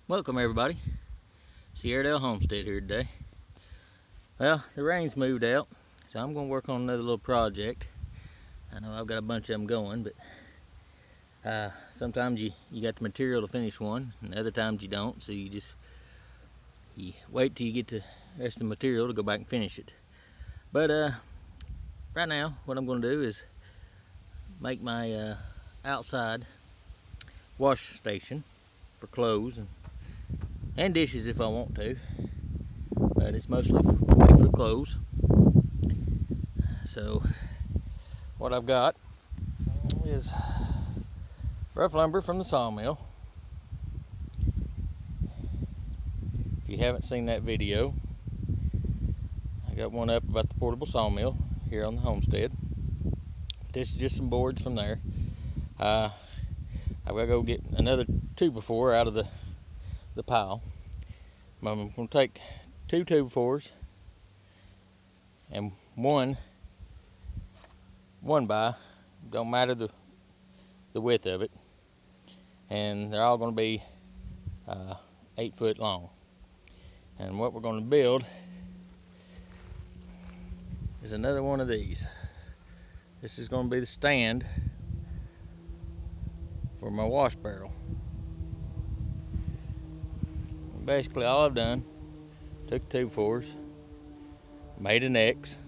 Welcome everybody, Sierra Homestead here today. Well, the rain's moved out, so I'm going to work on another little project. I know I've got a bunch of them going, but sometimes you got the material to finish one, and other times you don't, so you wait till you get the rest of the material to go back and finish it. But right now, what I'm going to do is make my outside wash station for clothes and dishes if I want to, but it's mostly made for clothes. So what I've got is rough lumber from the sawmill. If you haven't seen that video, I got one up about the portable sawmill here on the homestead. This is just some boards from there. I've got to go get another 2x4 out of the pile. I'm going to take 2 2x4s and one by, don't matter the width of it, and they're all going to be 8 foot long. And what we're going to build is another one of these. This is going to be the stand for my wash barrel. And basically all I've done, took 2x4s, made an X,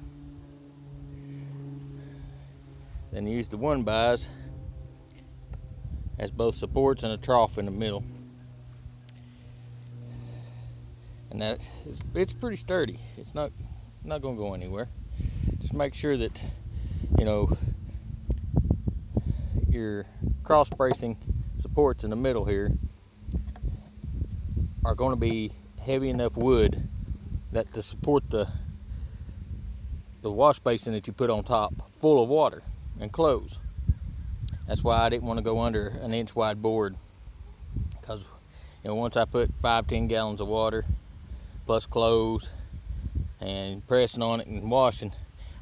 then used the 1x's as both supports and a trough in the middle. And that is, it's pretty sturdy. It's not going to go anywhere. Just make sure that, you know, your cross bracing supports in the middle here are going to be heavy enough wood that to support the wash basin that you put on top full of water and clothes. That's why I didn't want to go under an inch wide board, because you know, once I put 5-10 gallons of water plus clothes and pressing on it and washing,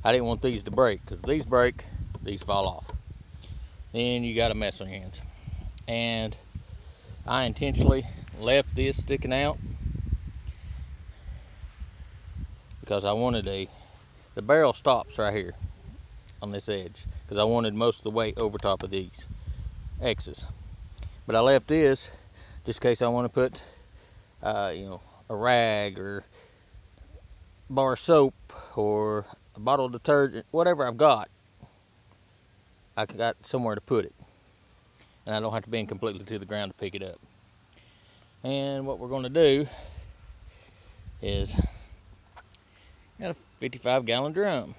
I didn't want these to break, because if these break, these fall off. Then you got a mess on your hands. And I intentionally left this sticking out because I wanted the barrel stops right here on this edge, because I wanted most of the weight over top of these X's. But I left this just in case I want to put you know, a rag or bar of soap or a bottle of detergent, whatever I've got, I got somewhere to put it, and I don't have to bend completely to the ground to pick it up. And what we're going to do is, got a 55-gallon drum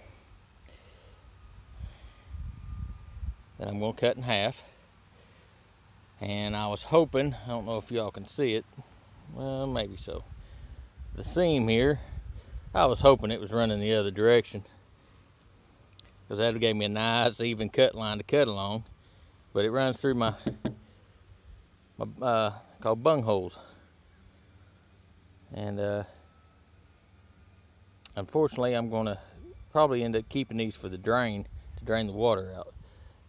that I'm going to cut in half. And I was hoping, I don't know if y'all can see it, well, maybe so, the seam here, I was hoping it was running the other direction, because that would have gave me a nice even cut line to cut along. But it runs through my called bung holes, and unfortunately I'm going to probably end up keeping these for the drain, to drain the water out,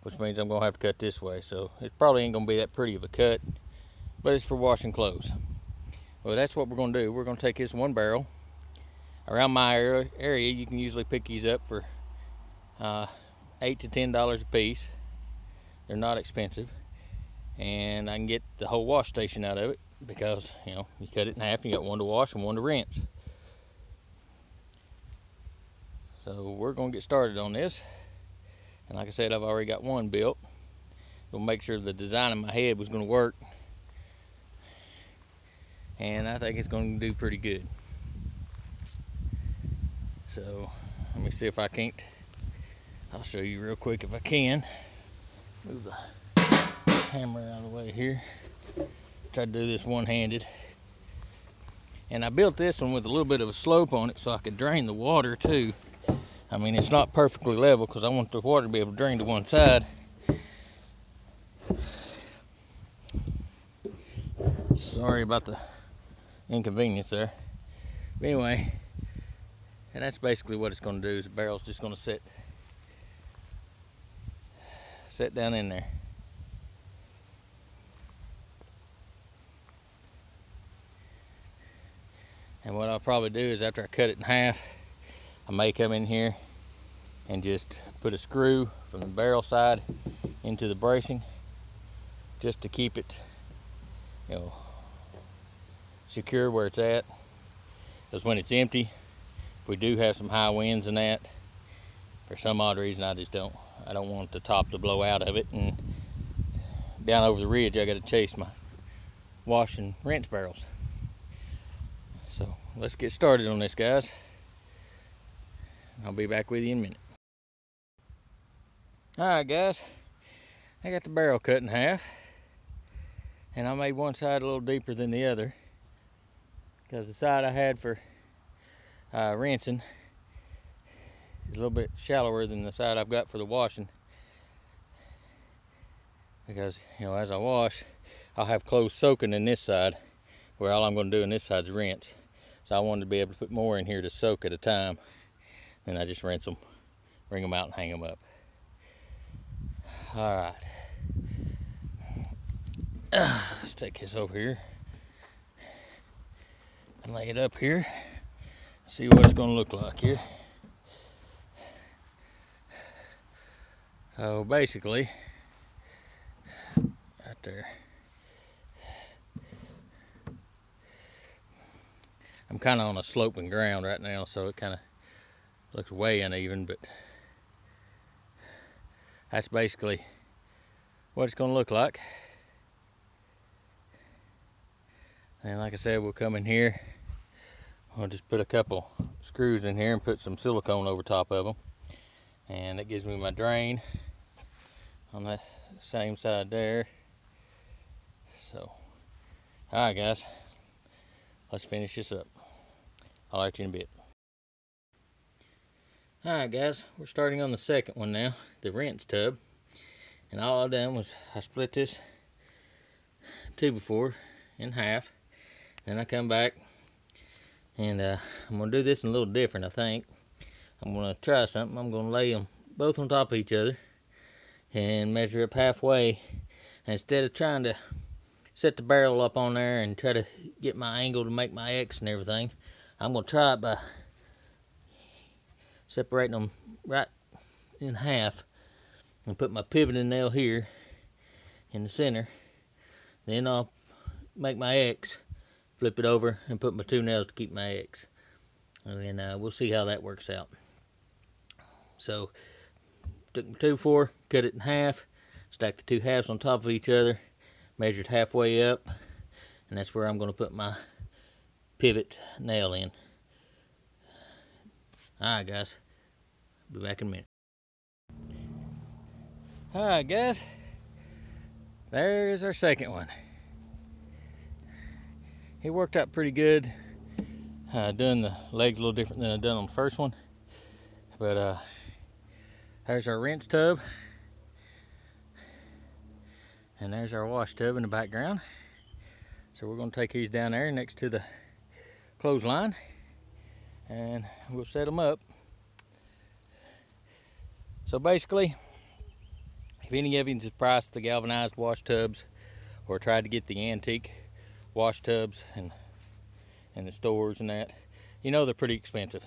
which means I'm going to have to cut this way. So it probably ain't going to be that pretty of a cut, but it's for washing clothes. Well, that's what we're going to do. We're going to take this one barrel. Around my area, you can usually pick these up for $8 to $10 a piece. They're not expensive, and I can get the whole wash station out of it, because you know, you cut it in half, you got one to wash and one to rinse. So we're going to get started on this, and like I said, I've already got one built. We'll make sure the design in my head was going to work, and I think it's going to do pretty good. So let me see if I can't, I'll show you real quick if I can. Move the hammer out of the way here. Try to do this one-handed. And I built this one with a little bit of a slope on it so I could drain the water too. I mean, it's not perfectly level because I want the water to be able to drain to one side. Sorry about the inconvenience there. But anyway, and that's basically what it's going to do. Is the barrel's just going to sit down. set down in there. And what I'll probably do is after I cut it in half, I may come in here and just put a screw from the barrel side into the bracing just to keep it, you know, secure where it's at. Because when it's empty, if we do have some high winds and that, for some odd reason I don't want the top to blow out of it, and down over the ridge I got to chase my wash and rinse barrels. So let's get started on this, guys. I'll be back with you in a minute. Alright guys, I got the barrel cut in half, and I made one side a little deeper than the other because the side I had for rinsing is a little bit shallower than the side I've got for the washing, because, you know, as I wash I'll have clothes soaking in this side, where all I'm going to do in this side is rinse. So I wanted to be able to put more in here to soak at a time, then I just rinse them, bring them out and hang them up. Alright, let's take this over here and lay it up here, see what it's going to look like here. So basically, right there, I'm kind of on a sloping ground right now, so it kind of looks way uneven, but that's basically what it's going to look like. And like I said, we'll come in here, I'll just put a couple screws in here and put some silicone over top of them, and that gives me my drain on that same side there. So, alright guys, let's finish this up. I'll let you in a bit. Alright guys, we're starting on the second one now, the rinse tub. And all I've done was I split this 2x4 in half. Then I come back and I'm going to do this a little different, I think. I'm going to try something. I'm going to lay them both on top of each other and measure up halfway. And instead of trying to set the barrel up on there and try to get my angle to make my X and everything, I'm going to try it by separating them right in half and put my pivoting nail here in the center. Then I'll make my X, flip it over, and put my 2 nails to keep my X. And then we'll see how that works out. So, took my 2x4, cut it in half, stacked the 2 halves on top of each other, measured halfway up, and that's where I'm going to put my pivot nail in. Alright guys, be back in a minute. Alright guys, there's our second one. It worked out pretty good. Doing the legs a little different than I done on the first one. But there's our rinse tub. And there's our wash tub in the background. So we're going to take these down there next to the clothesline, and we'll set them up. So basically, if any of you have priced the galvanized wash tubs or tried to get the antique wash tubs and the stores and that, you know they're pretty expensive.